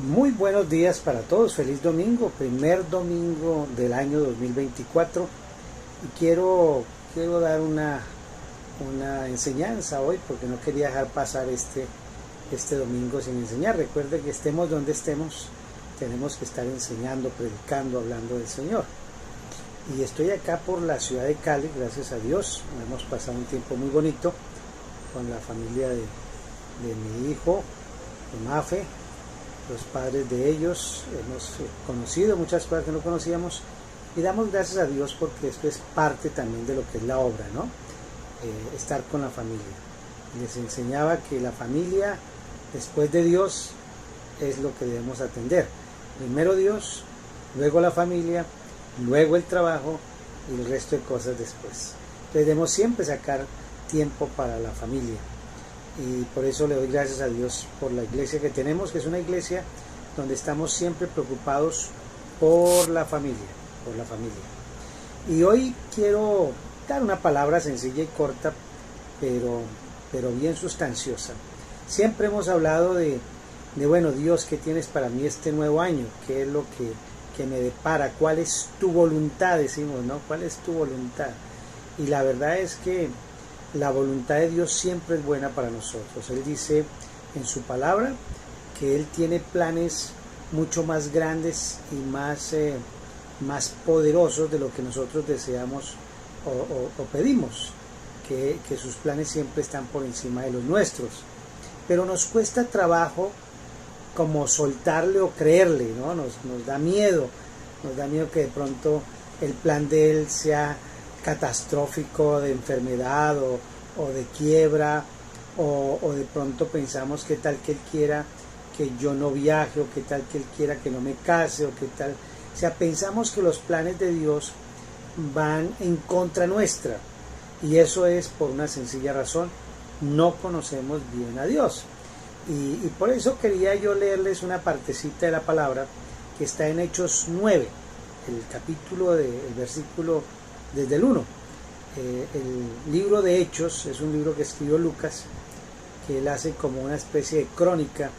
Muy buenos días para todos, feliz domingo, primer domingo del año 2024 y quiero dar una enseñanza hoy porque no quería dejar pasar este domingo sin enseñar. Recuerde que estemos donde estemos, tenemos que estar enseñando, predicando, hablando del Señor. Y estoy acá por la ciudad de Cali, gracias a Dios, hemos pasado un tiempo muy bonito con la familia de mi hijo, de Mafe, los padres de ellos. Hemos conocido muchas cosas que no conocíamos y damos gracias a Dios porque esto es parte también de lo que es la obra, ¿no? Estar con la familia. Les enseñaba que la familia, después de Dios, es lo que debemos atender. Primero Dios, luego la familia, luego el trabajo y el resto de cosas después. Entonces debemos siempre sacar tiempo para la familia. Y por eso le doy gracias a Dios por la iglesia que tenemos, que es una iglesia donde estamos siempre preocupados por la familia, Y hoy quiero dar una palabra sencilla y corta, pero bien sustanciosa. Siempre hemos hablado bueno, Dios, ¿qué tienes para mí este nuevo año? ¿Qué es lo que me depara? ¿Cuál es tu voluntad? Decimos, ¿no? ¿Cuál es tu voluntad? Y la verdad es que la voluntad de Dios siempre es buena para nosotros. Él dice en su palabra que Él tiene planes mucho más grandes y más poderosos de lo que nosotros deseamos o pedimos, que sus planes siempre están por encima de los nuestros. Pero nos cuesta trabajo como soltarle o creerle, ¿no? Nos da miedo que de pronto el plan de Él sea catastrófico, de enfermedad o de quiebra, o de pronto pensamos que tal que Él quiera que yo no viaje, o que tal que Él quiera que no me case, o que tal, o sea, pensamos que los planes de Dios van en contra nuestra, y eso es por una sencilla razón: no conocemos bien a Dios. Y por eso quería yo leerles una partecita de la palabra que está en Hechos 9, el capítulo el versículo desde el 1. El libro de Hechos es un libro que escribió Lucas, que él hace como una especie de crónica,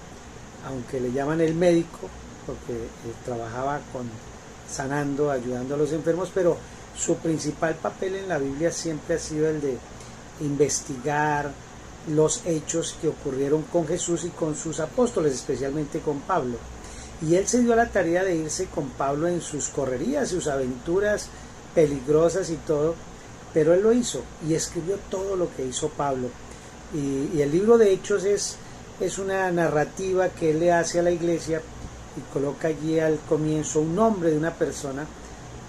aunque le llaman el médico, porque trabajaba sanando, ayudando a los enfermos, pero su principal papel en la Biblia siempre ha sido el de investigar los hechos que ocurrieron con Jesús y con sus apóstoles, especialmente con Pablo. Y él se dio a la tarea de irse con Pablo en sus correrías, sus aventuras peligrosas y todo, pero él lo hizo y escribió todo lo que hizo Pablo. Y el libro de Hechos es una narrativa que él le hace a la iglesia y coloca allí al comienzo un nombre de una persona,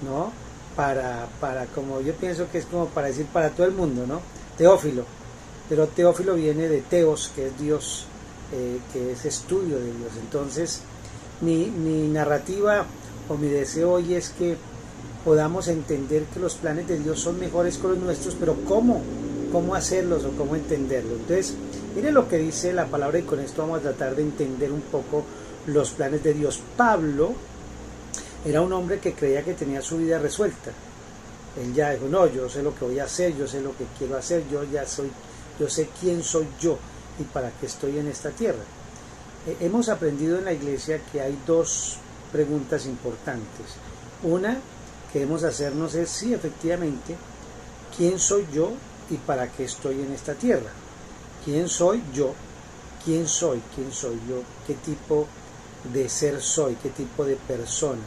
¿no? Para como yo pienso que es como para decir para todo el mundo, ¿no? Teófilo. Pero Teófilo viene de Teos, que es Dios, que es estudio de Dios. Entonces, mi narrativa o mi deseo hoy es que podamos entender que los planes de Dios son mejores que los nuestros, pero ¿cómo hacerlos o cómo entenderlos? Entonces, miren lo que dice la palabra y con esto vamos a tratar de entender un poco los planes de Dios. Pablo era un hombre que creía que tenía su vida resuelta. Él ya dijo, no, yo sé lo que voy a hacer, yo sé lo que quiero hacer, yo sé quién soy yo y para qué estoy en esta tierra. Hemos aprendido en la iglesia que hay dos preguntas importantes. Una que debemos hacernos es, sí, efectivamente, ¿quién soy yo y para qué estoy en esta tierra? ¿Quién soy yo? ¿Quién soy yo? ¿Qué tipo de ser soy? ¿Qué tipo de persona?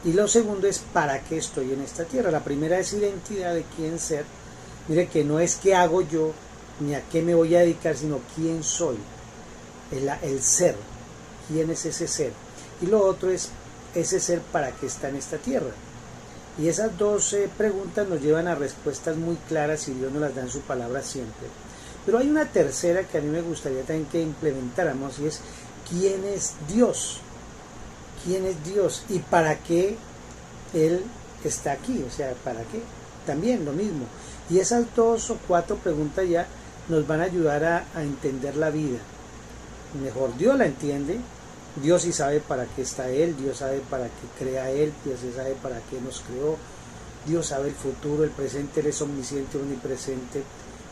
Y lo segundo es, ¿para qué estoy en esta tierra? La primera es identidad de quién ser. Mire que no es qué hago yo, ni a qué me voy a dedicar, sino quién soy. El ser. ¿Quién es ese ser? Y lo otro es ese ser para qué está en esta tierra. Y esas dos preguntas nos llevan a respuestas muy claras y Dios nos las da en su palabra siempre. Pero hay una tercera que a mí me gustaría también que implementáramos y es ¿quién es Dios? ¿Quién es Dios? ¿Y para qué Él está aquí? O sea, ¿para qué? También lo mismo. Y esas dos o cuatro preguntas ya nos van a ayudar a entender la vida. Mejor Dios la entiende. Dios sí sabe para qué está Él, Dios sabe para qué crea Él, Dios sí sabe para qué nos creó, Dios sabe el futuro, el presente, Él es omnisciente, omnipresente,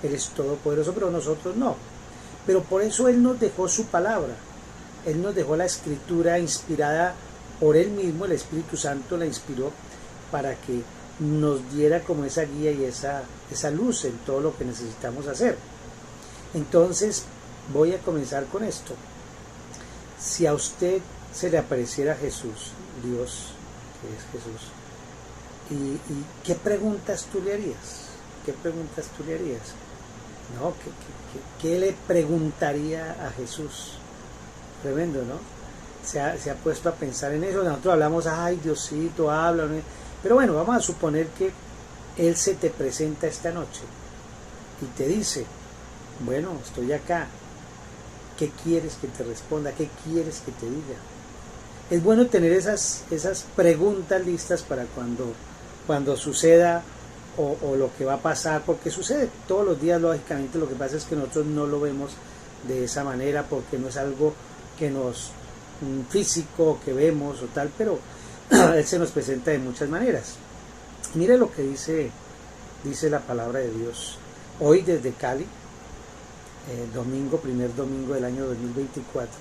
Él es todopoderoso, pero nosotros no. Pero por eso Él nos dejó su palabra. Él nos dejó la escritura inspirada por Él mismo, el Espíritu Santo la inspiró para que nos diera como esa guía y esa luz en todo lo que necesitamos hacer. Entonces voy a comenzar con esto. Si a usted se le apareciera Jesús, Dios, que es Jesús, ¿y qué preguntas tú le harías? ¿Qué preguntas tú le harías? ¿No? ¿Qué le preguntaría a Jesús? Tremendo, ¿no? Se ha puesto a pensar en eso. Nosotros hablamos, ay, Diosito, habla, ¿no? Pero bueno, vamos a suponer que Él se te presenta esta noche y te dice, bueno, estoy acá, ¿qué quieres que te responda? ¿Qué quieres que te diga? Es bueno tener esas preguntas listas para cuando suceda o lo que va a pasar, porque sucede todos los días, lógicamente. Lo que pasa es que nosotros no lo vemos de esa manera porque no es algo que nos físico, que vemos o tal, pero Él se nos presenta de muchas maneras. Mire lo que dice la palabra de Dios. Hoy desde Cali, primer domingo del año 2024,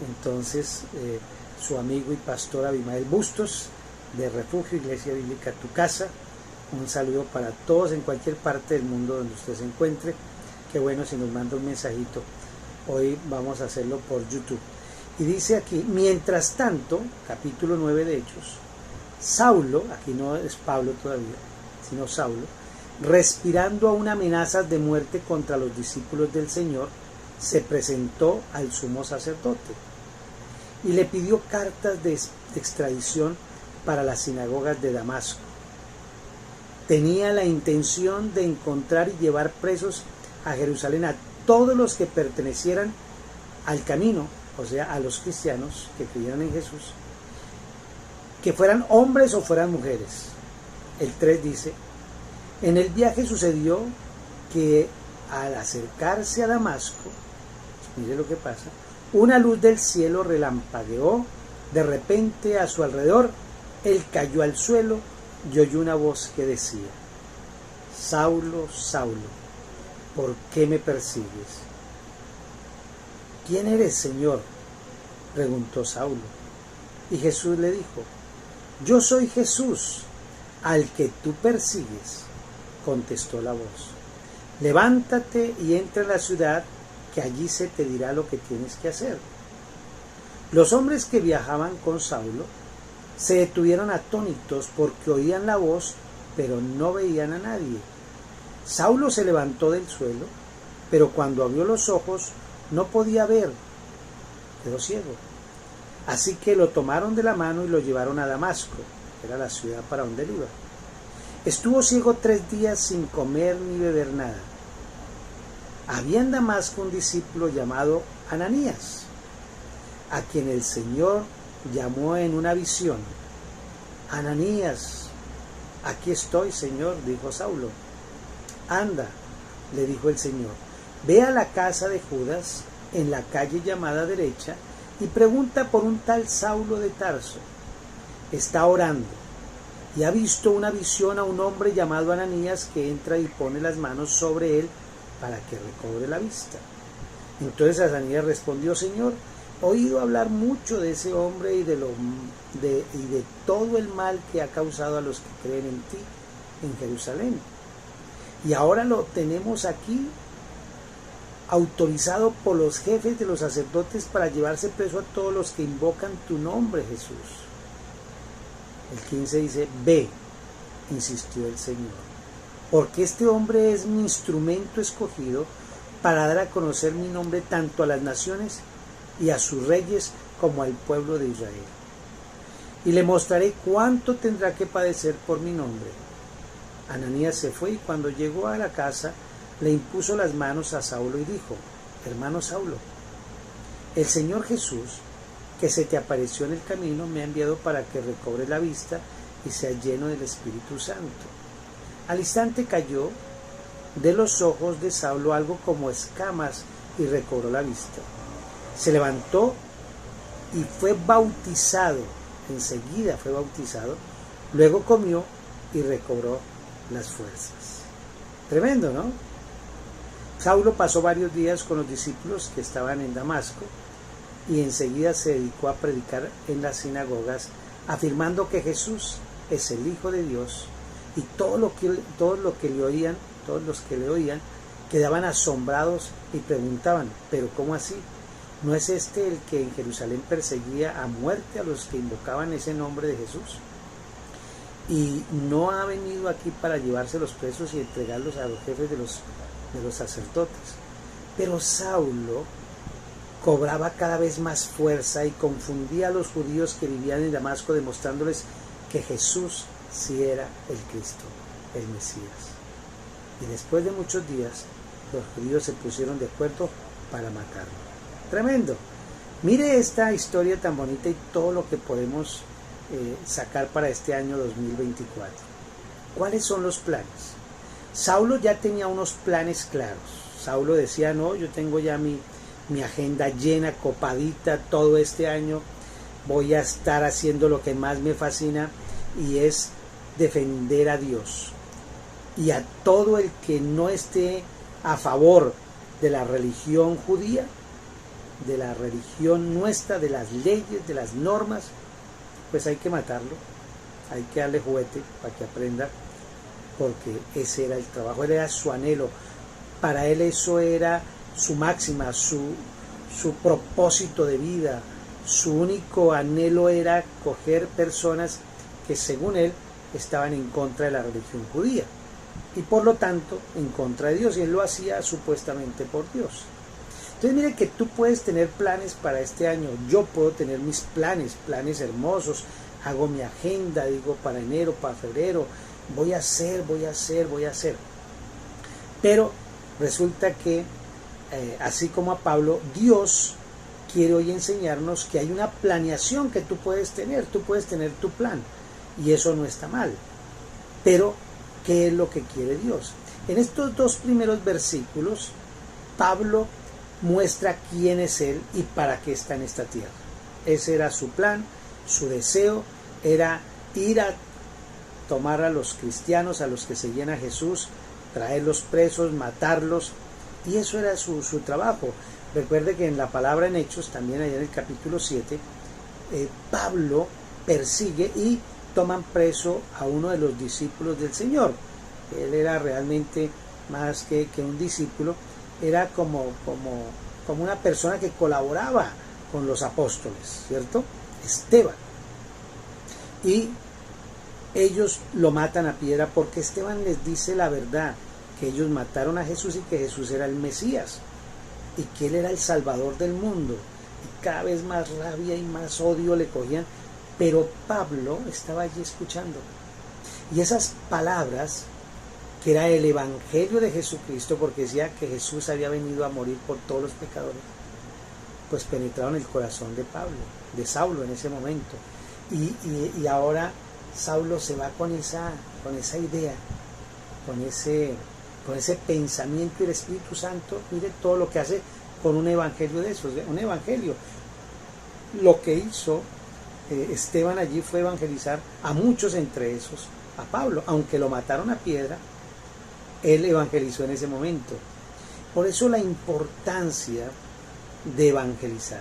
entonces su amigo y pastor Abimael Bustos, de Refugio Iglesia Bíblica Tu Casa. Un saludo para todos en cualquier parte del mundo donde usted se encuentre. Qué bueno si nos manda un mensajito. Hoy vamos a hacerlo por YouTube. Y dice aquí, mientras tanto, capítulo 9 de Hechos, Saulo, aquí no es Pablo todavía, sino Saulo, respirando aún amenazas de muerte contra los discípulos del Señor, se presentó al sumo sacerdote y le pidió cartas de extradición para las sinagogas de Damasco. Tenía la intención de encontrar y llevar presos a Jerusalén a todos los que pertenecieran al camino, o sea, a los cristianos que creyeran en Jesús, que fueran hombres o fueran mujeres. El 3 dice, en el viaje sucedió que al acercarse a Damasco, mire lo que pasa, una luz del cielo relampagueó, de repente a su alrededor, él cayó al suelo y oyó una voz que decía, Saulo, Saulo, ¿por qué me persigues? ¿Quién eres, Señor?, preguntó Saulo. Y Jesús le dijo, yo soy Jesús, al que tú persigues, contestó la voz. Levántate y entra en la ciudad, que allí se te dirá lo que tienes que hacer. Los hombres que viajaban con Saulo se detuvieron atónitos porque oían la voz, pero no veían a nadie. Saulo se levantó del suelo, pero cuando abrió los ojos no podía ver, quedó ciego. Así que lo tomaron de la mano y lo llevaron a Damasco, que era la ciudad para donde él iba. Estuvo ciego 3 días sin comer ni beber nada. Había en Damasco un discípulo llamado Ananías, a quien el Señor llamó en una visión. Ananías, aquí estoy, Señor, dijo Saulo. Anda, le dijo el Señor, ve a la casa de Judas, en la calle llamada Derecha, y pregunta por un tal Saulo de Tarso. Está orando, y ha visto una visión a un hombre llamado Ananías que entra y pone las manos sobre él para que recobre la vista. Entonces Ananías respondió, Señor, he oído hablar mucho de ese hombre y de todo el mal que ha causado a los que creen en ti en Jerusalén. Y ahora lo tenemos aquí, autorizado por los jefes de los sacerdotes para llevarse preso a todos los que invocan tu nombre, Jesús. El 15 dice, ve, insistió el Señor, porque este hombre es mi instrumento escogido para dar a conocer mi nombre tanto a las naciones y a sus reyes como al pueblo de Israel. Y le mostraré cuánto tendrá que padecer por mi nombre. Ananías se fue y cuando llegó a la casa le impuso las manos a Saulo y dijo, hermano Saulo, el Señor Jesús, que se te apareció en el camino, me ha enviado para que recobres la vista y seas lleno del Espíritu Santo. Al instante cayó de los ojos de Saulo algo como escamas y recobró la vista. Se levantó y fue bautizado, enseguida fue bautizado, luego comió y recobró las fuerzas. Tremendo, ¿no? Saulo pasó varios días con los discípulos que estaban en Damasco y enseguida se dedicó a predicar en las sinagogas, afirmando que Jesús es el Hijo de Dios, y todos los que le oían quedaban asombrados y preguntaban, ¿pero cómo así? ¿No es este el que en Jerusalén perseguía a muerte a los que invocaban ese nombre de Jesús? ¿Y no ha venido aquí para llevarse los presos y entregarlos a los jefes de los sacerdotes? Pero Saulo cobraba cada vez más fuerza y confundía a los judíos que vivían en Damasco, demostrándoles que Jesús sí era el Cristo, el Mesías. Y después de muchos días, los judíos se pusieron de acuerdo para matarlo. Tremendo. Mire esta historia tan bonita y todo lo que podemos sacar para este año 2024. ¿Cuáles son los planes? Saulo ya tenía unos planes claros. Saulo decía, no, yo tengo ya mi agenda llena, copadita todo este año. Voy a estar haciendo lo que más me fascina y es defender a Dios. Y a todo el que no esté a favor de la religión judía, de la religión nuestra, de las leyes, de las normas, pues hay que matarlo, hay que darle juguete para que aprenda, porque ese era el trabajo, él era su anhelo, para él eso era su máxima, su propósito de vida, su único anhelo era coger personas que según él estaban en contra de la religión judía y por lo tanto en contra de Dios, y él lo hacía supuestamente por Dios. Entonces mire que tú puedes tener planes para este año, yo puedo tener mis planes hermosos, hago mi agenda, digo para enero, para febrero, voy a hacer, pero resulta que así como a Pablo, Dios quiere hoy enseñarnos que hay una planeación que tú puedes tener tu plan, y eso no está mal, pero ¿qué es lo que quiere Dios? En estos dos primeros versículos, Pablo muestra quién es él y para qué está en esta tierra. Ese era su plan, su deseo era ir a tomar a los cristianos, a los que seguían a Jesús, traerlos presos, matarlos, y eso era su trabajo. Recuerde que en la palabra en Hechos, también allá en el capítulo 7, Pablo persigue y toman preso a uno de los discípulos del Señor. Él era realmente más que un discípulo, era como una persona que colaboraba con los apóstoles, ¿cierto? Esteban. Y ellos lo matan a piedra porque Esteban les dice la verdad, que ellos mataron a Jesús y que Jesús era el Mesías y que él era el Salvador del mundo. Y cada vez más rabia y más odio le cogían, pero Pablo estaba allí escuchando. Y esas palabras, que era el Evangelio de Jesucristo, porque decía que Jesús había venido a morir por todos los pecadores, pues penetraron el corazón de Saulo en ese momento. Y ahora Saulo se va con esa idea, con ese pensamiento, y el Espíritu Santo, mire todo lo que hace con un evangelio de esos, un evangelio. Lo que hizo Esteban allí fue evangelizar a muchos, entre esos a Pablo, aunque lo mataron a piedra, él evangelizó en ese momento. Por eso la importancia de evangelizar,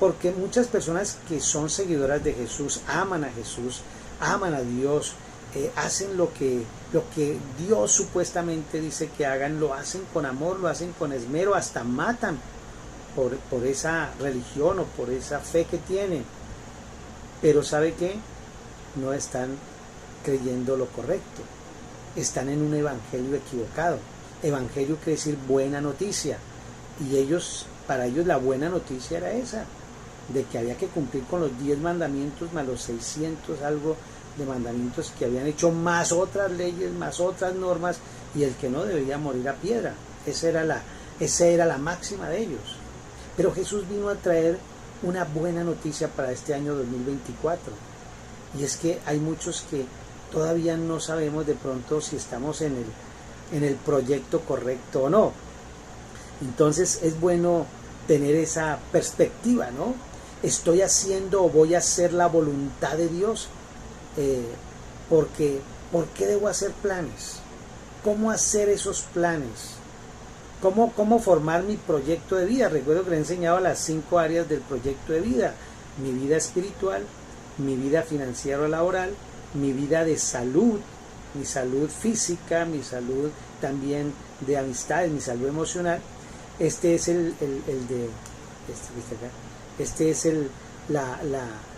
porque muchas personas que son seguidoras de Jesús, aman a Jesús, aman a Dios, hacen lo que Dios supuestamente dice que hagan, lo hacen con amor, lo hacen con esmero, hasta matan por esa religión o por esa fe que tienen. Pero ¿sabe qué? No están creyendo lo correcto, están en un evangelio equivocado. Evangelio quiere decir buena noticia, y para ellos la buena noticia era esa, de que había que cumplir con los 10 mandamientos más los 600 algo de mandamientos que habían hecho, más otras leyes, más otras normas, y el que no debía morir a piedra. Esa era la máxima de ellos. Pero Jesús vino a traer una buena noticia para este año 2024, y es que hay muchos que todavía no sabemos de pronto si estamos en el proyecto correcto o no. Entonces es bueno tener esa perspectiva, ¿no? ¿Estoy haciendo o voy a hacer la voluntad de Dios? ¿Por qué debo hacer planes? ¿Cómo hacer esos planes? ¿Cómo formar mi proyecto de vida? Recuerdo que le he enseñado las 5 áreas del proyecto de vida. Mi vida espiritual, mi vida financiera o laboral, mi vida de salud, mi salud física, mi salud también de amistades, mi salud emocional. Este es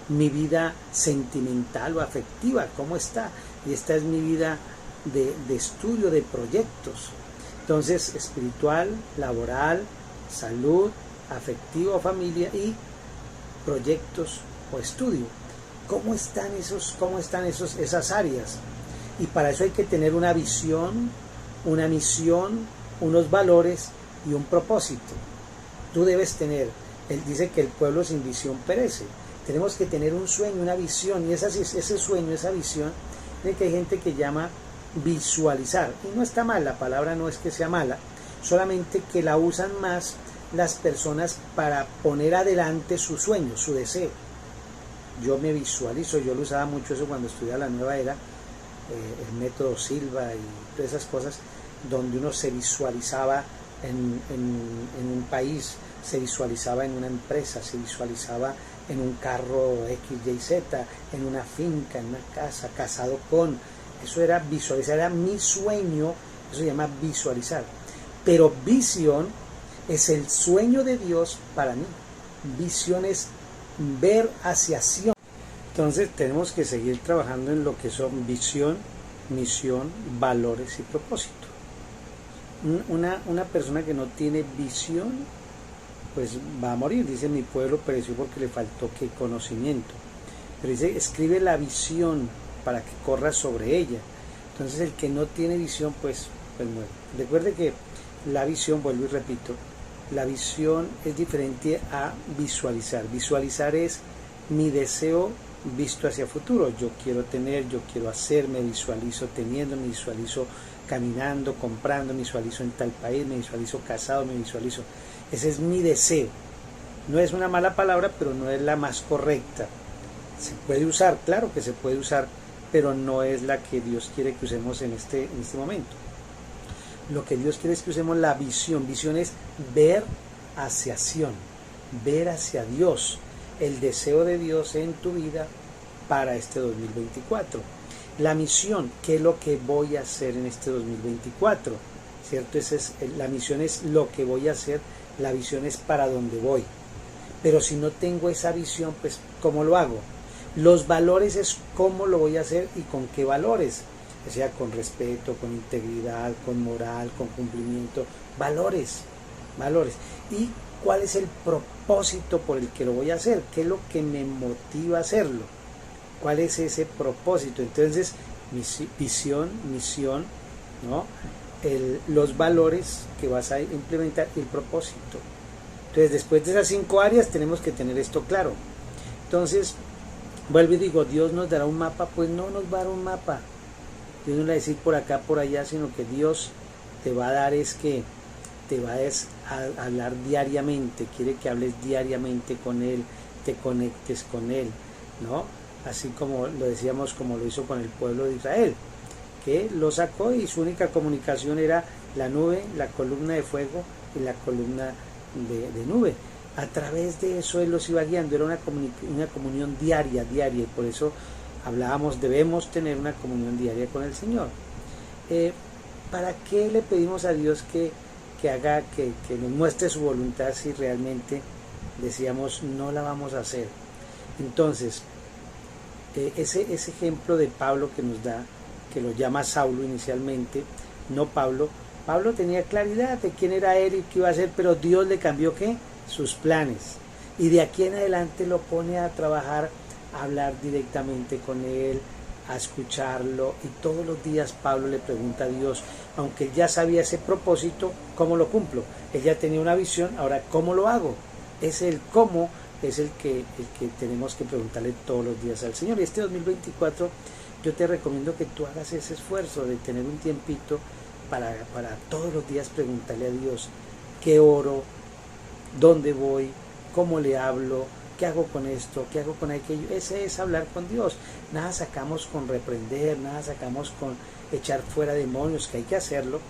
mi vida sentimental o afectiva, ¿cómo está? Y esta es mi vida de estudio de proyectos. Entonces, espiritual, laboral, salud, afectivo, familia y proyectos o estudio. ¿Cómo están esas áreas? Y para eso hay que tener una visión, una misión, unos valores y un propósito. Tú debes tener, él dice que el pueblo sin visión perece. Tenemos que tener un sueño, una visión, y ese sueño, esa visión, de que hay gente que llama visualizar, y no está mal, la palabra no es que sea mala, solamente que la usan más las personas para poner adelante su sueño, su deseo. Yo me visualizo, yo lo usaba mucho eso cuando estudiaba la nueva era, el método Silva y todas esas cosas, donde uno se visualizaba en un país, se visualizaba en una empresa, se visualizaba en un carro X, Y, Z, en una finca, en una casa, casado con. Eso era visualizar, era mi sueño, eso se llama visualizar. Pero visión es el sueño de Dios para mí. Visión es ver hacia Sion. Entonces tenemos que seguir trabajando en lo que son visión, misión, valores y propósito. Una persona que no tiene visión, pues va a morir. Dice, mi pueblo pereció porque le faltó ¿qué? Conocimiento. Pero dice, escribe la visión para que corra sobre ella. Entonces el que no tiene visión, pues muere. Recuerde que la visión, vuelvo y repito, la visión es diferente a visualizar. Visualizar es mi deseo visto hacia futuro. Yo quiero tener, yo quiero hacer, me visualizo teniendo, me visualizo caminando, comprando, me visualizo en tal país, me visualizo casado, me visualizo. Ese es mi deseo. No es una mala palabra, pero no es la más correcta. Se puede usar, claro que se puede usar, pero no es la que Dios quiere que usemos en este momento. Lo que Dios quiere es que usemos la visión. Visión es ver hacia Sion, ver hacia Dios, el deseo de Dios en tu vida para este 2024. La misión, ¿qué es lo que voy a hacer en este 2024? ¿Cierto? La misión es lo que voy a hacer, la visión es para dónde voy. Pero si no tengo esa visión, pues ¿cómo lo hago? Los valores es cómo lo voy a hacer y con qué valores, o sea, con respeto, con integridad, con moral, con cumplimiento, valores. ¿Y cuál es el propósito por el que lo voy a hacer? ¿Qué es lo que me motiva a hacerlo? ¿Cuál es ese propósito? Entonces, visión, misión, ¿no? Los valores que vas a implementar y el propósito. Entonces, después de esas 5 áreas tenemos que tener esto claro. Entonces, vuelvo y digo, ¿Dios nos dará un mapa? Pues no nos va a dar un mapa. Dios no le va a decir por acá, por allá, sino que Dios te va a dar te va a hablar diariamente, quiere que hables diariamente con Él, te conectes con Él, ¿no? Así como lo decíamos, como lo hizo con el pueblo de Israel, que lo sacó y su única comunicación era la nube, la columna de fuego y la columna de nube. A través de eso Él los iba guiando, era una comunión diaria, y por eso hablábamos, debemos tener una comunión diaria con el Señor. ¿Para qué le pedimos a Dios que nos muestre su voluntad si realmente decíamos no la vamos a hacer? Entonces, ese ejemplo de Pablo que nos da, que lo llama Saulo inicialmente, no Pablo tenía claridad de quién era él y qué iba a hacer, pero Dios le cambió ¿qué? Sus planes, y de aquí en adelante lo pone a trabajar, a hablar directamente con él, a escucharlo, y todos los días Pablo le pregunta a Dios, aunque él ya sabía ese propósito, ¿cómo lo cumplo? Él ya tenía una visión, ahora ¿cómo lo hago? Es el cómo, es el que tenemos que preguntarle todos los días al Señor. Y este 2024 yo te recomiendo que tú hagas ese esfuerzo de tener un tiempito para todos los días preguntarle a Dios qué oro, dónde voy, cómo le hablo, qué hago con esto, qué hago con aquello. Ese es hablar con Dios. Nada sacamos con reprender, nada sacamos con echar fuera demonios, que hay que hacerlo,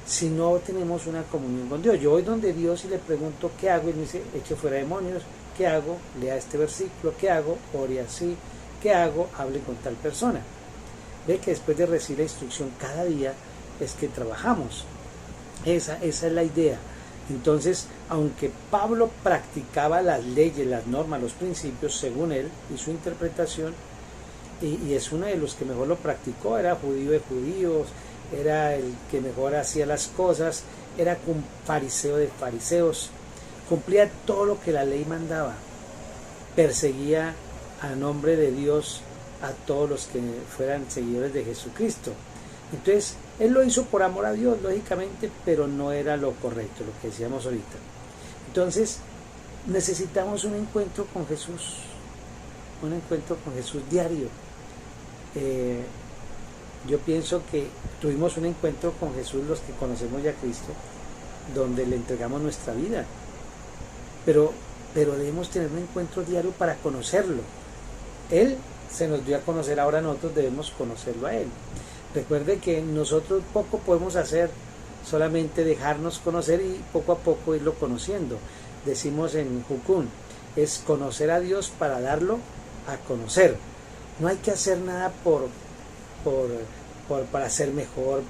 si no tenemos una comunión con Dios. Yo voy donde Dios y le pregunto qué hago, y me dice, eche fuera demonios. ¿Qué hago? Lea este versículo. ¿Qué hago? Ore así. ¿Qué hago? Hable con tal persona. Ve que después de recibir la instrucción cada día es que trabajamos. Esa es la idea. Entonces, aunque Pablo practicaba las leyes, las normas, los principios, según él y su interpretación, y es uno de los que mejor lo practicó, era judío de judíos, era el que mejor hacía las cosas, era un fariseo de fariseos, cumplía todo lo que la ley mandaba, perseguía a nombre de Dios a todos los que fueran seguidores de Jesucristo. Entonces, él lo hizo por amor a Dios, lógicamente, pero no era lo correcto, lo que decíamos ahorita. Entonces, necesitamos un encuentro con Jesús diario. Yo pienso que tuvimos un encuentro con Jesús los que conocemos ya a Cristo, donde le entregamos nuestra vida, pero debemos tener un encuentro diario para conocerlo. Él se nos dio a conocer, ahora nosotros debemos conocerlo a Él. Recuerde que nosotros poco podemos hacer, solamente dejarnos conocer y poco a poco irlo conociendo. Decimos en Jukun, es conocer a Dios para darlo a conocer. No hay que hacer nada para ser mejor,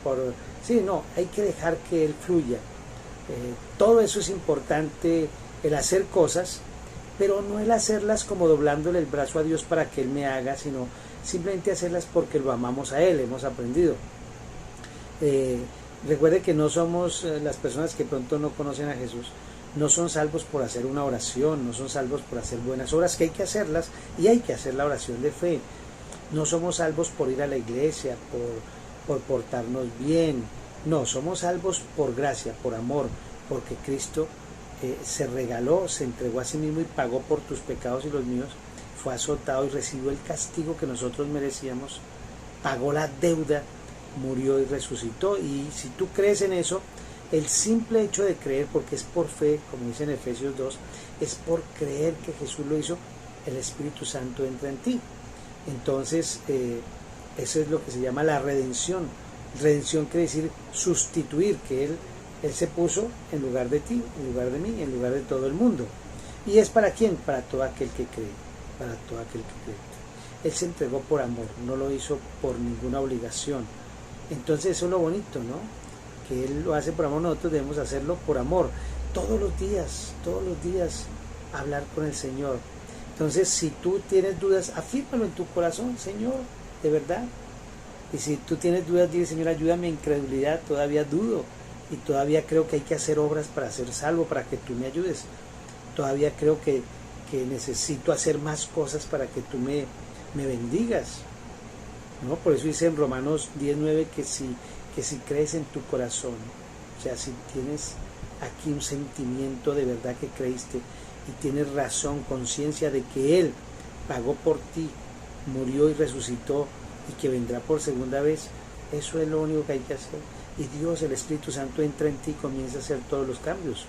hay que dejar que Él fluya. Todo eso es importante, el hacer cosas, pero no el hacerlas como doblándole el brazo a Dios para que Él me haga, sino simplemente hacerlas porque lo amamos a Él, hemos aprendido. Recuerde que no somos las personas que pronto no conocen a Jesús, no son salvos por hacer una oración, no son salvos por hacer buenas obras, que hay que hacerlas, y hay que hacer la oración de fe. No somos salvos por ir a la iglesia, por portarnos bien. No, somos salvos por gracia, por amor, porque Cristo se regaló, se entregó a sí mismo y pagó por tus pecados y los míos. Fue azotado y recibió el castigo que nosotros merecíamos, pagó la deuda, murió y resucitó. Y si tú crees en eso, el simple hecho de creer, porque es por fe, como dice en Efesios 2, es por creer que Jesús lo hizo, el Espíritu Santo entra en ti. Entonces, eso es lo que se llama la redención. Redención quiere decir sustituir, que Él se puso en lugar de ti, en lugar de mí, en lugar de todo el mundo. ¿Y es para quién? Para todo aquel que cree, para todo aquel que cree. Él se entregó por amor, no lo hizo por ninguna obligación. Entonces eso es lo bonito, ¿no? Que Él lo hace por amor, nosotros debemos hacerlo por amor. Todos los días, hablar con el Señor. Entonces, si tú tienes dudas, afírmalo en tu corazón, Señor, de verdad. Y si tú tienes dudas, dile, Señor, ayúdame, incredulidad, todavía dudo. Y todavía creo que hay que hacer obras para ser salvo, para que tú me ayudes. Todavía creo que necesito hacer más cosas para que tú me bendigas, ¿no? Por eso dice en Romanos 10:9 que si crees en tu corazón, o sea, si tienes aquí un sentimiento de verdad que creíste y tienes razón, conciencia de que Él pagó por ti, murió y resucitó y que vendrá por segunda vez, eso es lo único que hay que hacer. Y Dios, el Espíritu Santo, entra en ti y comienza a hacer todos los cambios.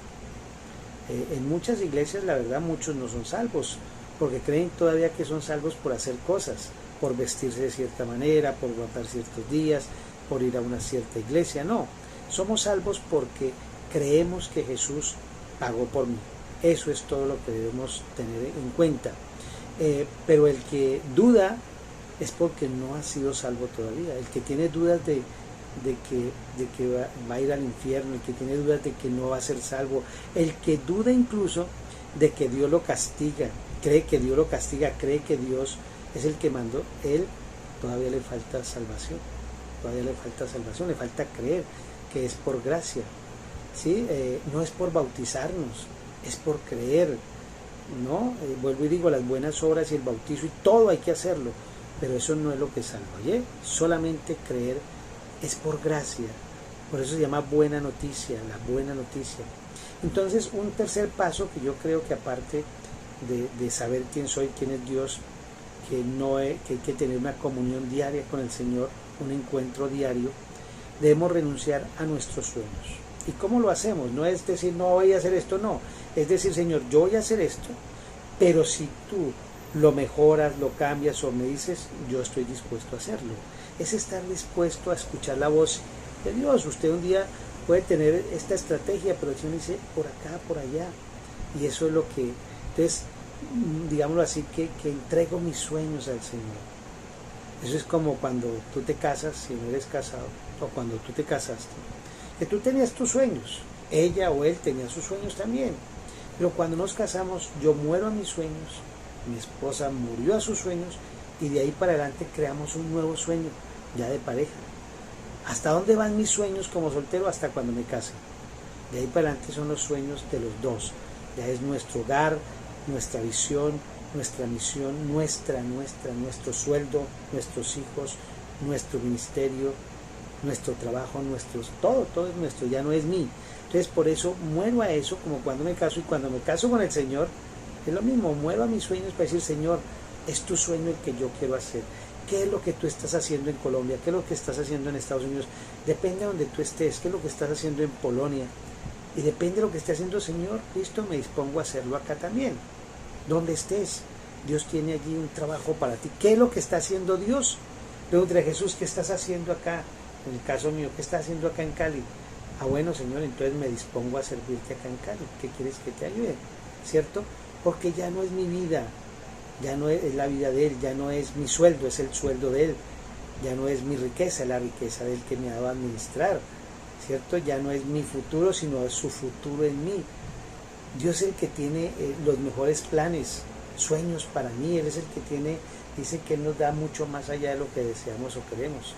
En muchas iglesias, la verdad, muchos no son salvos, porque creen todavía que son salvos por hacer cosas, por vestirse de cierta manera, por guardar ciertos días, por ir a una cierta iglesia. No, somos salvos porque creemos que Jesús pagó por mí. Eso es todo lo que debemos tener en cuenta. Pero el que duda es porque no ha sido salvo todavía. El que tiene dudas de que va a ir al infierno, el que tiene dudas de que no va a ser salvo, el que duda incluso de que Dios lo castiga, cree que Dios lo castiga, cree que Dios es el que mandó, él todavía le falta salvación, le falta creer que es por gracia, ¿sí? No es por bautizarnos, es por creer, ¿no? Vuelvo y digo, las buenas obras y el bautizo y todo hay que hacerlo, pero eso no es lo que salva, ¿oye? Solamente creer es por gracia, por eso se llama buena noticia, la buena noticia. Entonces, un tercer paso que yo creo que aparte de saber quién soy, quién es Dios, que hay que tener una comunión diaria con el Señor, un encuentro diario, debemos renunciar a nuestros sueños. ¿Y cómo lo hacemos? No es decir, no voy a hacer esto, no. Es decir, Señor, yo voy a hacer esto, pero si tú lo mejoras, lo cambias o me dices, yo estoy dispuesto a hacerlo. Es estar dispuesto a escuchar la voz de Dios. Usted un día puede tener esta estrategia, pero el Señor dice por acá, por allá. Y eso es lo que, entonces, digámoslo así, que entrego mis sueños al Señor. Eso es como cuando tú te casas, si no eres casado, o cuando tú te casaste, que tú tenías tus sueños, ella o él tenía sus sueños también, pero cuando nos casamos, yo muero a mis sueños, mi esposa murió a sus sueños, y de ahí para adelante creamos un nuevo sueño, ya de pareja. ¿Hasta dónde van mis sueños como soltero? Hasta cuando me case. De ahí para adelante son los sueños de los dos, ya es nuestro hogar, nuestra visión, nuestra misión, nuestro sueldo, nuestros hijos, nuestro ministerio, nuestro trabajo, todo es nuestro, ya no es mío. Entonces por eso muero a eso como cuando me caso, y cuando me caso con el Señor es lo mismo, muero a mis sueños para decir, Señor, es tu sueño el que yo quiero hacer. ¿Qué es lo que tú estás haciendo en Colombia? ¿Qué es lo que estás haciendo en Estados Unidos? Depende de donde tú estés, qué es lo que estás haciendo en Polonia. Y depende de lo que esté haciendo, Señor, Cristo, me dispongo a hacerlo acá también. Donde estés, Dios tiene allí un trabajo para ti. ¿Qué es lo que está haciendo Dios? Pregúntale a Jesús, ¿qué estás haciendo acá? En el caso mío, ¿qué estás haciendo acá en Cali? Ah, bueno, Señor, entonces me dispongo a servirte acá en Cali. ¿Qué quieres que te ayude? ¿Cierto? Porque ya no es mi vida, ya no es la vida de Él, ya no es mi sueldo, es el sueldo de Él. Ya no es mi riqueza, es la riqueza de Él que me ha dado a administrar. ¿Cierto? Ya no es mi futuro, sino es su futuro en mí. Dios es el que tiene los mejores planes, sueños para mí. Él es el que dice que Él nos da mucho más allá de lo que deseamos o queremos.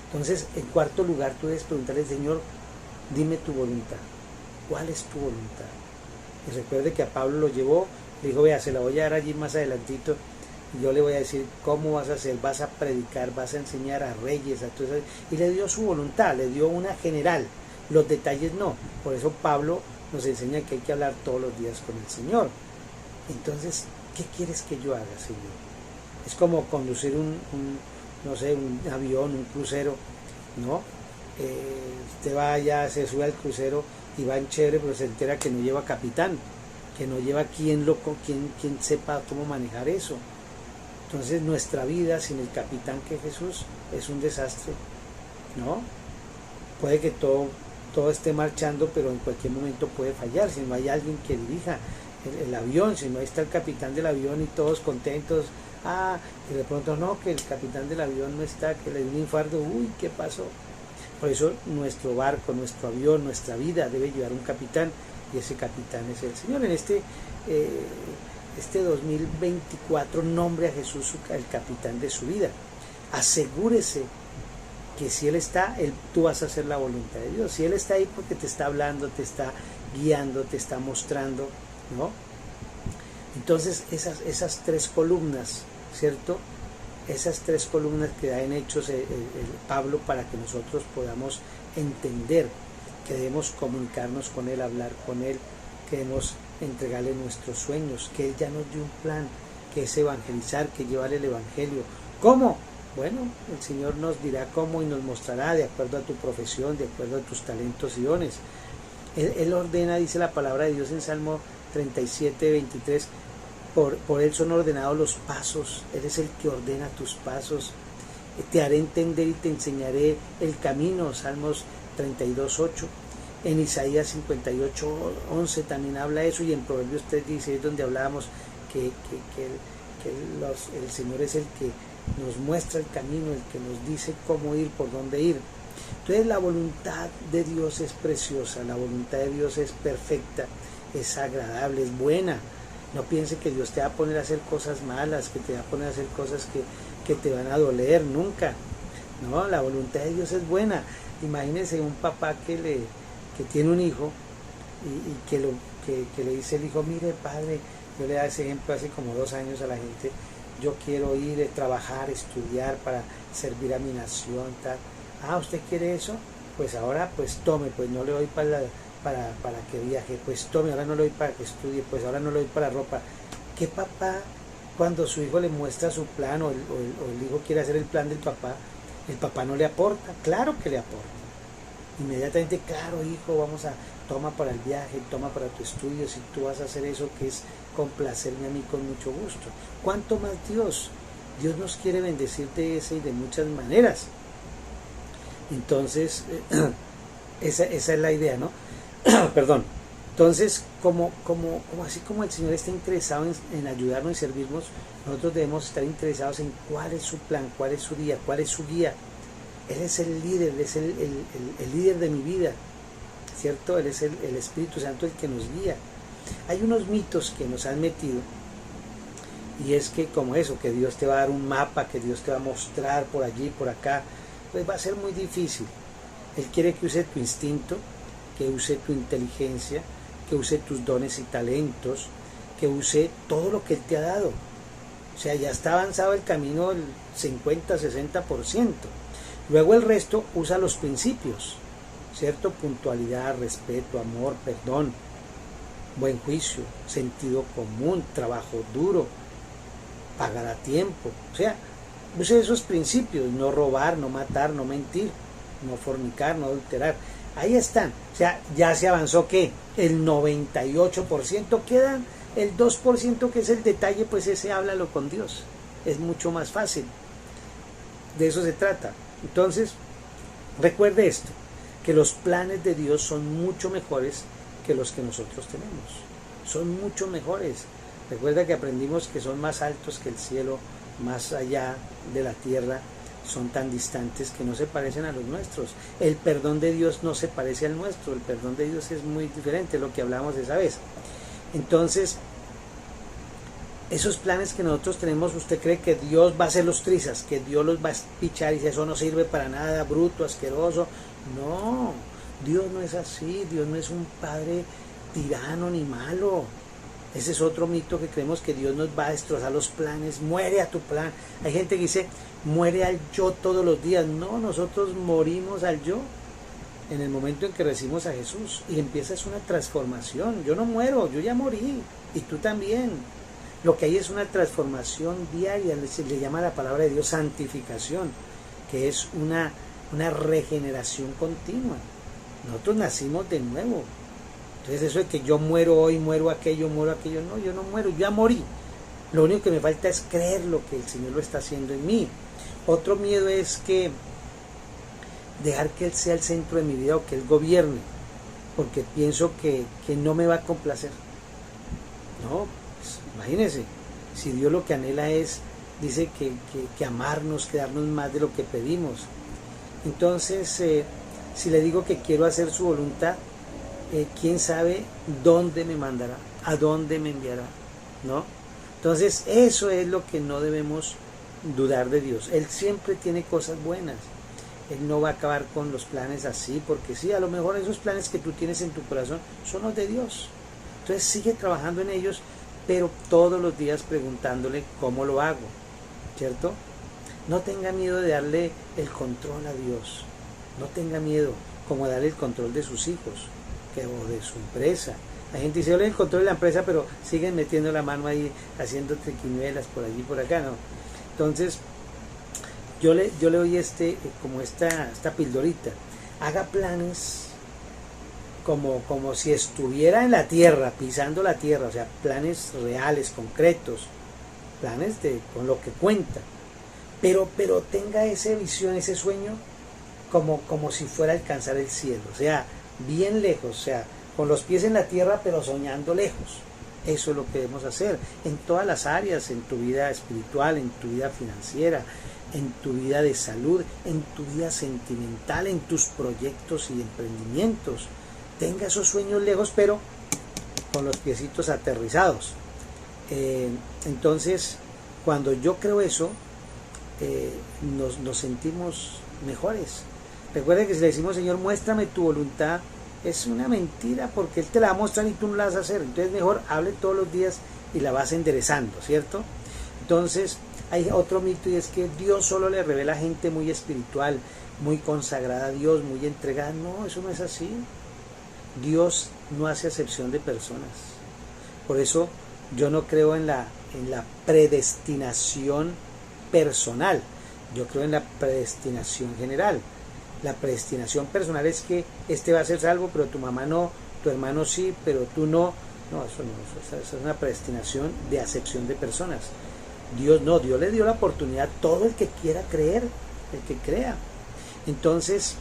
Entonces, en cuarto lugar, tú debes preguntarle, Señor, dime tu voluntad. ¿Cuál es tu voluntad? Y recuerde que a Pablo lo llevó, le dijo, vea, se la voy a dar allí más adelantito, y yo le voy a decir cómo vas a hacer, vas a predicar, vas a enseñar a reyes, a todos, y le dio su voluntad, le dio una general, los detalles no. Por eso Pablo nos enseña que hay que hablar todos los días con el Señor. Entonces, ¿qué quieres que yo haga, Señor? Es como conducir un avión, un crucero, ¿no? Usted va allá, se sube al crucero y va en chévere, pero se entera que no lleva capitán, que no lleva quien sepa cómo manejar eso. Entonces nuestra vida sin el capitán que es Jesús es un desastre, ¿no? Puede que todo esté marchando, pero en cualquier momento puede fallar, si no hay alguien que dirija el avión, si no está el capitán del avión y todos contentos, y de pronto no, que el capitán del avión no está, que le dio un infarto, uy, ¿qué pasó? Por eso nuestro barco, nuestro avión, nuestra vida debe llevar un capitán, y ese capitán es el Señor. En este 2024 nombre a Jesús el capitán de su vida. Asegúrese que si Él está, tú vas a hacer la voluntad de Dios. Si Él está ahí porque te está hablando, te está guiando, te está mostrando, ¿no? Entonces esas tres columnas, ¿cierto? Esas tres columnas que da en Hechos Pablo, para que nosotros podamos entender que debemos comunicarnos con Él, hablar con Él, que debemos entregarle nuestros sueños, que Él ya nos dio un plan, que es evangelizar, que llevarle el evangelio. ¿Cómo? Bueno, el Señor nos dirá cómo y nos mostrará de acuerdo a tu profesión, de acuerdo a tus talentos y dones. Él ordena, dice la palabra de Dios en Salmo 37, 23, por Él son ordenados los pasos, Él es el que ordena tus pasos. Te haré entender y te enseñaré el camino, Salmos 32, 8. En Isaías 58, 11 también habla eso, y en Proverbios 3, 16, donde hablábamos que el Señor es el que nos muestra el camino, el que nos dice cómo ir, por dónde ir. Entonces la voluntad de Dios es preciosa, la voluntad de Dios es perfecta, es agradable, es buena. No piense que Dios te va a poner a hacer cosas malas, que te va a poner a hacer cosas que te van a doler, nunca. No, la voluntad de Dios es buena. Imagínese un papá que tiene un hijo y que le dice el hijo, mire padre, yo le daba ese ejemplo hace como 2 años a la gente, yo quiero ir a trabajar, estudiar para servir a mi nación, tal. ¿Usted quiere eso? Pues ahora, pues tome, pues no le doy para que viaje, pues tome, ahora no le doy para que estudie, pues ahora no le doy para ropa. ¿Qué papá, cuando su hijo le muestra su plan o el hijo quiere hacer el plan del papá, el papá no le aporta? Claro que le aporta. Inmediatamente, claro hijo, toma para el viaje, toma para tu estudio, si tú vas a hacer eso, que es complacerme a mí con mucho gusto. ¿Cuánto más Dios? Dios nos quiere bendecir de esa y de muchas maneras. Entonces, Esa es la idea, ¿no? Perdón. Entonces, así como el Señor está interesado en ayudarnos y servirnos, nosotros debemos estar interesados en cuál es su plan, cuál es su día, cuál es su guía. Él es el líder, Él es el líder de mi vida, ¿cierto? Él es el Espíritu Santo el que nos guía. Hay unos mitos que nos han metido, y es que como eso, que Dios te va a dar un mapa, que Dios te va a mostrar por allí, por acá, pues va a ser muy difícil. Él quiere que use tu instinto, que use tu inteligencia, que use tus dones y talentos, que use todo lo que Él te ha dado. O sea, ya está avanzado el camino del 50-60%. Luego el resto usa los principios, ¿cierto? Puntualidad, respeto, amor, perdón, buen juicio, sentido común, trabajo duro, pagar a tiempo. O sea, use esos principios, no robar, no matar, no mentir, no fornicar, no adulterar. Ahí están. O sea, ya se avanzó, ¿qué? El 98%, quedan el 2% que es el detalle, pues ese háblalo con Dios. Es mucho más fácil. De eso se trata. Entonces, recuerde esto, que los planes de Dios son mucho mejores que los que nosotros tenemos. Son mucho mejores. Recuerda que aprendimos que son más altos que el cielo, más allá de la tierra, son tan distantes que no se parecen a los nuestros. El perdón de Dios no se parece al nuestro, el perdón de Dios es muy diferente, lo que hablamos esa vez. Entonces, esos planes que nosotros tenemos, usted cree que Dios va a hacer los trizas, que Dios los va a pichar y eso no sirve para nada, bruto, asqueroso. No, Dios no es así, Dios no es un padre tirano ni malo. Ese es otro mito, que creemos que Dios nos va a destrozar los planes, muere a tu plan. Hay gente que dice, muere al yo todos los días. No, nosotros morimos al yo en el momento en que recibimos a Jesús y empieza una transformación. Yo no muero, yo ya morí y tú también. Lo que hay es una transformación diaria, se le llama la palabra de Dios santificación, que es una regeneración continua. Nosotros nacimos de nuevo. Entonces eso de que yo muero hoy, muero aquello, no, yo no muero, yo ya morí. Lo único que me falta es creer lo que el Señor lo está haciendo en mí. Otro miedo es que dejar que Él sea el centro de mi vida o que Él gobierne, porque pienso que no me va a complacer. No, pues, imagínense, si Dios lo que anhela es, dice que amarnos, que darnos más de lo que pedimos. Entonces, si le digo que quiero hacer su voluntad, quién sabe dónde me mandará, a dónde me enviará, ¿no? Entonces eso es lo que no debemos dudar de Dios. Él siempre tiene cosas buenas. Él no va a acabar con los planes así, porque sí, a lo mejor esos planes que tú tienes en tu corazón son los de Dios. Entonces sigue trabajando en ellos, pero todos los días preguntándole cómo lo hago, ¿cierto? No tenga miedo de darle el control a Dios. No tenga miedo como darle el control de sus hijos o de su empresa. La gente dice, yo le doy el control de la empresa, pero siguen metiendo la mano ahí, haciendo triquiñuelas por allí, por acá, ¿no? Entonces, yo le doy como esta pildorita. Haga planes como si estuviera en la tierra, pisando la tierra, o sea, planes reales, concretos, planes con lo que cuenta. Pero tenga esa visión, ese sueño, como si fuera a alcanzar el cielo, o sea, bien lejos, o sea, con los pies en la tierra, pero soñando lejos. Eso es lo que debemos hacer en todas las áreas, en tu vida espiritual, en tu vida financiera, en tu vida de salud, en tu vida sentimental, en tus proyectos y emprendimientos. Tenga esos sueños lejos, pero con los piecitos aterrizados. Entonces, cuando yo creo eso, nos sentimos mejores. Recuerda que si le decimos, Señor, muéstrame tu voluntad, es una mentira, porque Él te la va a mostrar y tú no la vas a hacer. Entonces mejor hable todos los días y la vas enderezando, ¿cierto? Entonces hay otro mito, y es que Dios solo le revela a gente muy espiritual, muy consagrada a Dios, muy entregada. No, eso no es así. Dios no hace acepción de personas. Por eso yo no creo en la predestinación personal, yo creo en la predestinación general. La predestinación personal es que este va a ser salvo, pero tu mamá no, tu hermano sí, pero tú no. No, eso no, eso es una predestinación de acepción de personas. Dios no, Dios le dio la oportunidad a todo el que quiera creer, el que crea. Entonces,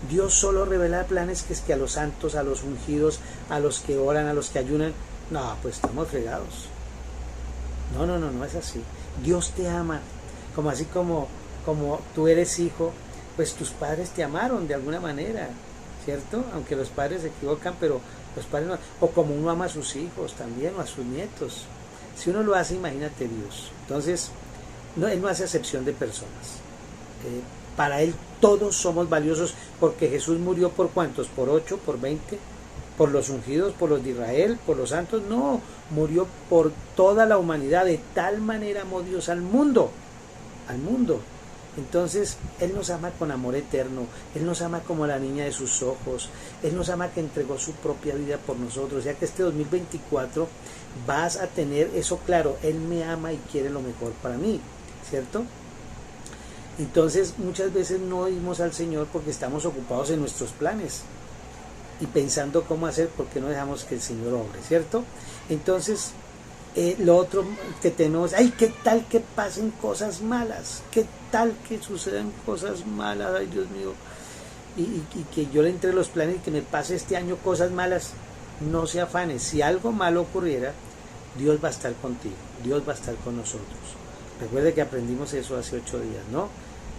Dios solo revela planes que es que a los santos, a los ungidos, a los que oran, a los que ayunan. No, pues estamos fregados. No es así. Dios te ama, como así como tú eres hijo, pues tus padres te amaron de alguna manera, ¿cierto? Aunque los padres se equivocan, pero los padres no. O como uno ama a sus hijos también, o a sus nietos. Si uno lo hace, imagínate Dios. Entonces, Él no hace acepción de personas. Para Él todos somos valiosos, porque Jesús murió por ¿cuántos? ¿Por 8? ¿Por 20? ¿Por los ungidos? ¿Por los de Israel? ¿Por los santos? No, murió por toda la humanidad. De tal manera amó Dios al mundo. Entonces, Él nos ama con amor eterno. Él nos ama como la niña de sus ojos. Él nos ama que entregó su propia vida por nosotros. Ya que este 2024 vas a tener eso claro. Él me ama y quiere lo mejor para mí, ¿cierto? Entonces, muchas veces no oímos al Señor porque estamos ocupados en nuestros planes y pensando cómo hacer, porque no dejamos que el Señor obre, ¿cierto? Entonces, lo otro que tenemos, ay, ¿qué tal que pasen cosas malas? ¿Qué tal que sucedan cosas malas? Ay, Dios mío, y que yo le entre los planes y que me pase este año cosas malas. No se afane, si algo malo ocurriera, Dios va a estar contigo, Dios va a estar con nosotros. Recuerde que aprendimos eso hace 8 días, ¿no?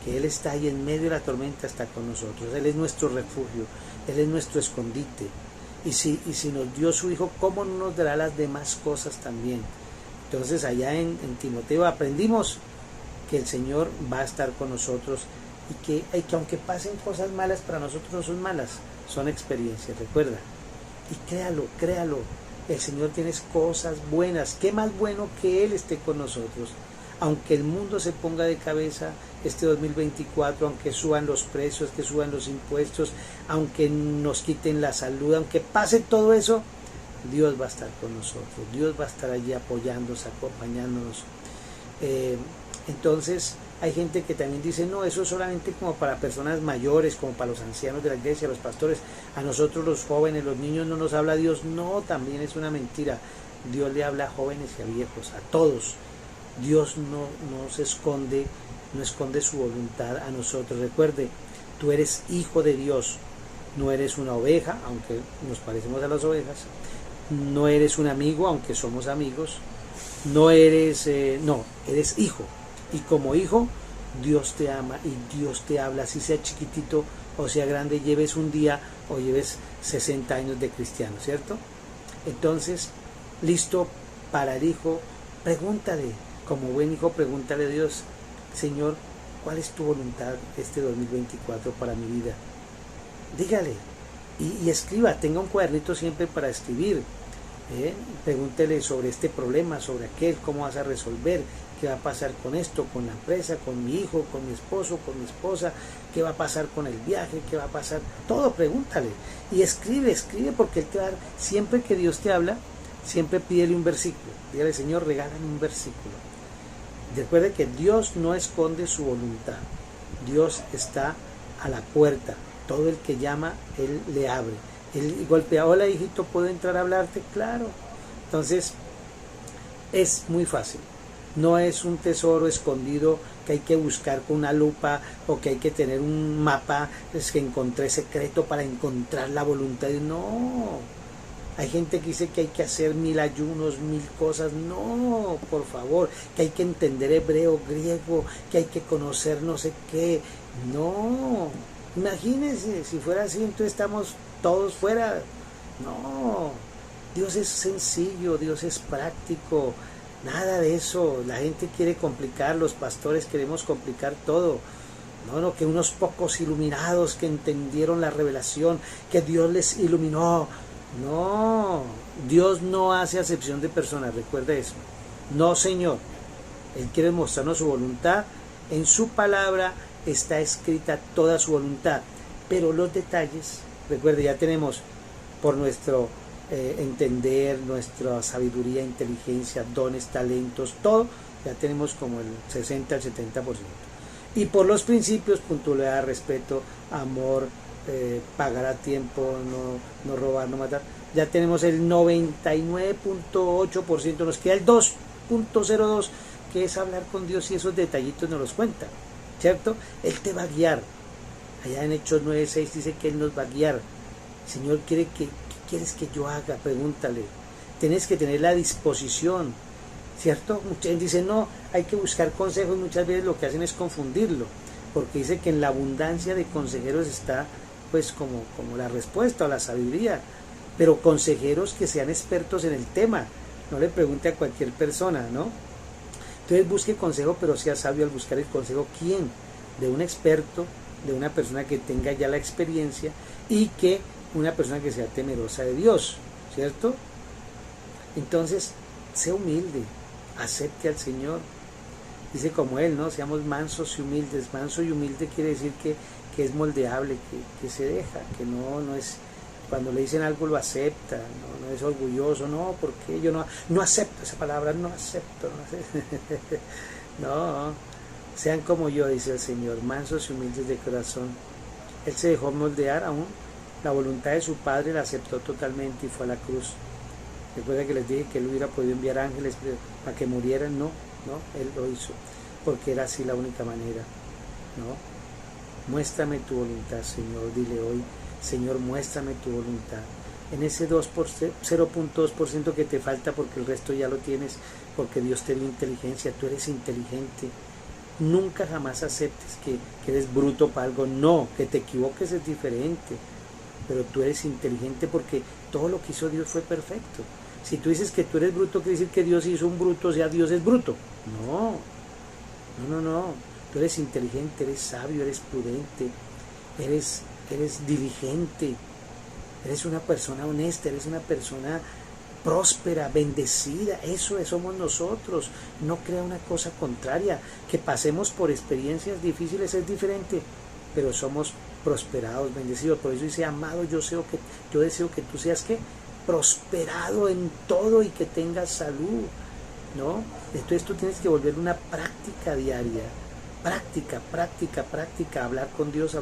Que Él está ahí en medio de la tormenta, está con nosotros. Él es nuestro refugio, Él es nuestro escondite. Y si nos dio su Hijo, ¿cómo no nos dará las demás cosas también? Entonces allá en Timoteo aprendimos que el Señor va a estar con nosotros y que aunque pasen cosas malas, para nosotros no son malas, son experiencias, recuerda. Y créalo, el Señor tiene cosas buenas. ¿Qué más bueno que Él esté con nosotros? Aunque el mundo se ponga de cabeza este 2024, aunque suban los precios, que suban los impuestos, aunque nos quiten la salud, aunque pase todo eso, Dios va a estar con nosotros, Dios va a estar allí apoyándonos, acompañándonos. Entonces hay gente que también dice, no, eso es solamente como para personas mayores, como para los ancianos de la iglesia, los pastores, a nosotros los jóvenes, los niños no nos habla Dios. No, también es una mentira. Dios le habla a jóvenes y a viejos, a todos. Dios no se esconde, no esconde su voluntad a nosotros. Recuerde, tú eres hijo de Dios, no eres una oveja, aunque nos parecemos a las ovejas, no eres un amigo, aunque somos amigos, no eres, eres hijo, y como hijo, Dios te ama y Dios te habla, así sea chiquitito o sea grande, lleves un día o lleves 60 años de cristiano, ¿cierto? Entonces, listo para el hijo, pregúntale, como buen hijo, pregúntale a Dios, Señor, ¿cuál es tu voluntad este 2024 para mi vida? Dígale y escriba, tenga un cuadernito siempre para escribir. Pregúntele sobre este problema, sobre aquel, cómo vas a resolver, qué va a pasar con esto, con la empresa, con mi hijo, con mi esposo, con mi esposa, qué va a pasar con el viaje, qué va a pasar, todo pregúntale y escribe porque él te va a dar, siempre que Dios te habla, siempre pídele un versículo, dígale, Señor, regálame un versículo. Recuerde que Dios no esconde su voluntad, Dios está a la puerta, todo el que llama, Él le abre. Él golpea, hola hijito, ¿puedo entrar a hablarte? Claro. Entonces, es muy fácil. No es un tesoro escondido que hay que buscar con una lupa o que hay que tener un mapa que encontré secreto para encontrar la voluntad. No. Hay gente que dice que hay que hacer 1000 ayunos, 1000 cosas. No, por favor, que hay que entender hebreo, griego, que hay que conocer no sé qué. No. Imagínense, si fuera así, entonces estamos todos fuera. No, Dios es sencillo, Dios es práctico, nada de eso. La gente quiere complicar, los pastores queremos complicar todo. No, que unos pocos iluminados que entendieron la revelación, que Dios les iluminó. No, Dios no hace acepción de personas, recuerda eso. No, Señor, Él quiere mostrarnos su voluntad, en su palabra está escrita toda su voluntad, pero los detalles, recuerde, ya tenemos por nuestro entender, nuestra sabiduría, inteligencia, dones, talentos, todo, ya tenemos como el 60 al 70%. Y por los principios, puntualidad, respeto, amor, pagar a tiempo, no robar, no matar, ya tenemos el 99.8%, nos queda el 2.02%, que es hablar con Dios y esos detallitos nos los cuenta, ¿cierto? Él te va a guiar. Allá en Hechos 9:6 dice que Él nos va a guiar. El Señor quiere ¿qué quieres que yo haga? Pregúntale. Tienes que tener la disposición, ¿cierto? Mucha gente dice, no, hay que buscar consejos, muchas veces lo que hacen es confundirlo, porque dice que en la abundancia de consejeros está, pues, como la respuesta o la sabiduría, pero consejeros que sean expertos en el tema, no le pregunte a cualquier persona, ¿no? Entonces busque consejo, pero sea sabio al buscar el consejo. ¿Quién? De un experto, de una persona que tenga ya la experiencia y que una persona que sea temerosa de Dios, ¿cierto? Entonces, sé humilde, acepte al Señor. Dice como Él, ¿no? Seamos mansos y humildes. Manso y humilde quiere decir que es moldeable, que se deja, que no es, cuando le dicen algo lo acepta, no es orgulloso, no, porque yo no acepto esa palabra, no acepto. No, sean como yo, dice el Señor, mansos y humildes de corazón. Él se dejó moldear aún, la voluntad de su Padre la aceptó totalmente y fue a la cruz. Recuerda que les dije que Él hubiera podido enviar ángeles para que murieran, no, Él lo hizo, porque era así la única manera, ¿no? Muéstrame tu voluntad, Señor, dile hoy, Señor, muéstrame tu voluntad. En ese 0.2% que te falta, porque el resto ya lo tienes, porque Dios te dio inteligencia, tú eres inteligente. Nunca jamás aceptes que eres bruto para algo, no, que te equivoques es diferente, pero tú eres inteligente porque todo lo que hizo Dios fue perfecto. Si tú dices que tú eres bruto, quiere decir que Dios hizo un bruto, o sea, Dios es bruto. No. Tú eres inteligente, eres sabio, eres prudente, eres diligente, eres una persona honesta, eres una persona próspera, bendecida. Eso somos nosotros. No crea una cosa contraria. Que pasemos por experiencias difíciles es diferente, pero somos prosperados, bendecidos. Por eso dice, amado, yo deseo que tú seas ¿qué? Prosperado en todo y que tengas salud, ¿no? Entonces tú tienes que volver una práctica diaria, práctica, hablar con Dios,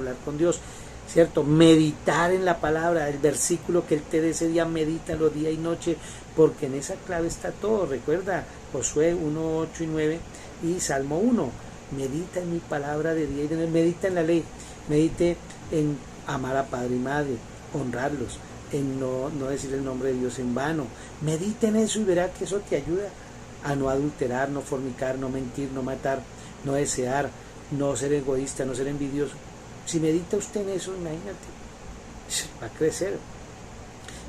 ¿cierto? Meditar en la palabra, el versículo que Él te dé ese día, medítalo día y noche, porque en esa clave está todo. Recuerda Josué 1, 8 y 9 y Salmo 1, medita en mi palabra de día y de noche, medita en la ley, medite en amar a padre y madre, honrarlos, en no decir el nombre de Dios en vano. Medite en eso y verá que eso te ayuda a no adulterar, no fornicar, no mentir, no matar, no desear, no ser egoísta, no ser envidioso. Si medita usted en eso, imagínate, va a crecer.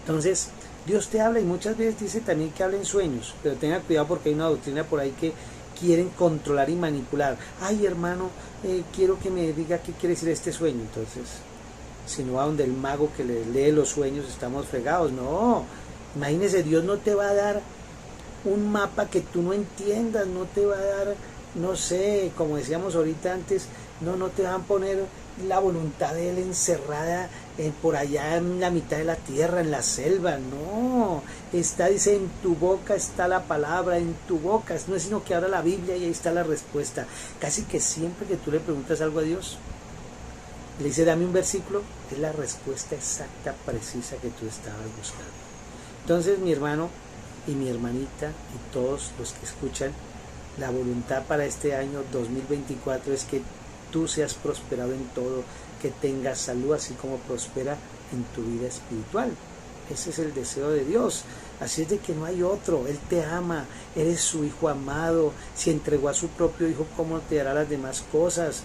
Entonces, Dios te habla y muchas veces dice también que habla en sueños, pero tenga cuidado porque hay una doctrina por ahí que quieren controlar y manipular. Ay, hermano, quiero que me diga qué quiere decir este sueño. Entonces, si no va donde el mago que le lee los sueños, estamos fregados. No, imagínese, Dios no te va a dar un mapa que tú no entiendas, no te va a dar, no sé, como decíamos ahorita antes, no te van a poner la voluntad de Él encerrada por allá en la mitad de la tierra, en la selva. No, dice, en tu boca está la palabra, en tu boca, no es sino que abra la Biblia y ahí está la respuesta. Casi que siempre que tú le preguntas algo a Dios, le dice, dame un versículo, es la respuesta exacta, precisa que tú estabas buscando. Entonces, mi hermano y mi hermanita y todos los que escuchan, la voluntad para este año 2024 es que tú seas prosperado en todo, que tengas salud así como prospera en tu vida espiritual. Ese es el deseo de Dios. Así es de que no hay otro. Él te ama, eres su hijo amado. Si entregó a su propio hijo, ¿cómo te dará las demás cosas?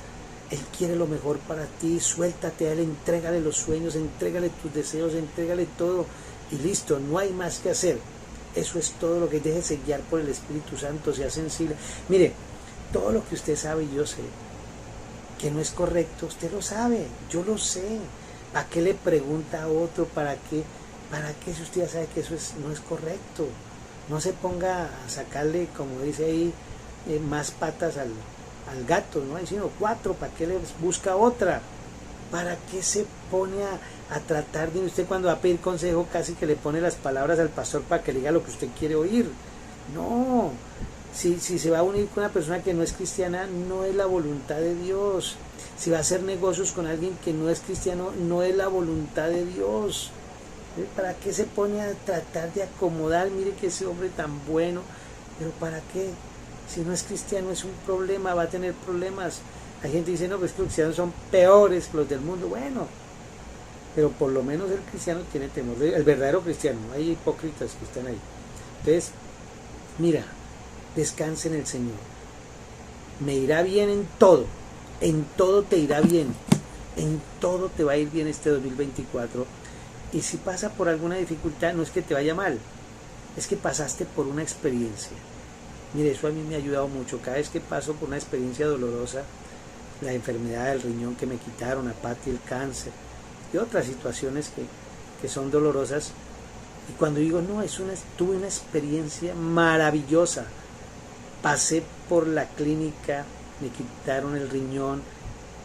Él quiere lo mejor para ti. Suéltate a Él, entrégale los sueños, entrégale tus deseos, entrégale todo y listo, no hay más que hacer. Eso es todo lo que déjese guiar por el Espíritu Santo, sea sensible. Mire, todo lo que usted sabe y yo sé que no es correcto, usted lo sabe, yo lo sé. ¿Para qué le pregunta a otro? ¿Para qué si usted ya sabe que eso no es correcto? No se ponga a sacarle, como dice ahí, más patas al gato, ¿no? Sino 4, ¿para qué le busca otra? ¿Para qué se pone a tratar de usted cuando va a pedir consejo casi que le pone las palabras al pastor para que le diga lo que usted quiere oír? No, si se va a unir con una persona que no es cristiana, no es la voluntad de Dios. Si va a hacer negocios con alguien que no es cristiano, no es la voluntad de Dios. ¿Para qué se pone a tratar de acomodar? Mire que ese hombre tan bueno, pero ¿para qué? Si no es cristiano es un problema, va a tener problemas. Hay gente que dice, no, pues que los cristianos son peores que los del mundo. Bueno, pero por lo menos el cristiano tiene temor, el verdadero cristiano, hay hipócritas que están ahí. Entonces, mira, descansa en el Señor. Me irá bien en todo te irá bien, en todo te va a ir bien este 2024. Y si pasa por alguna dificultad, no es que te vaya mal, es que pasaste por una experiencia. Mire, eso a mí me ha ayudado mucho. Cada vez que paso por una experiencia dolorosa, la enfermedad del riñón que me quitaron, a Pati el cáncer, y otras situaciones que son dolorosas, y cuando digo, no, tuve una experiencia maravillosa, pasé por la clínica, me quitaron el riñón,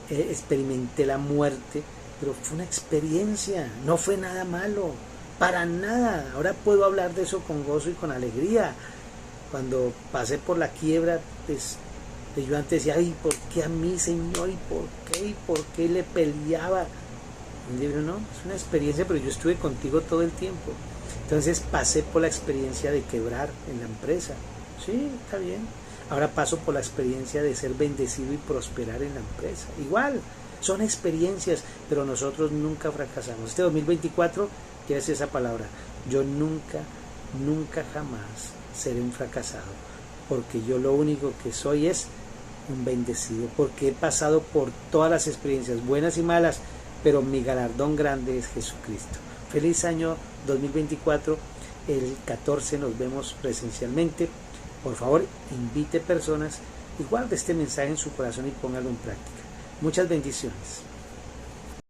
experimenté la muerte, pero fue una experiencia, no fue nada malo, para nada. Ahora puedo hablar de eso con gozo y con alegría. Cuando pasé por la quiebra, pues yo antes decía, ay, ¿por qué a mí, Señor? ¿Y por qué? ¿Y por qué le peleaba? Y digo, no, es una experiencia, pero yo estuve contigo todo el tiempo. Entonces pasé por la experiencia de quebrar en la empresa. Sí, está bien. Ahora paso por la experiencia de ser bendecido y prosperar en la empresa. Igual, son experiencias, pero nosotros nunca fracasamos. Este 2024, ¿qué es esa palabra? Yo nunca jamás seré un fracasado, porque yo lo único que soy es un bendecido, porque he pasado por todas las experiencias, buenas y malas, pero mi galardón grande es Jesucristo. Feliz año 2024, el 14 nos vemos presencialmente. Por favor, invite personas y guarde este mensaje en su corazón y póngalo en práctica. Muchas bendiciones.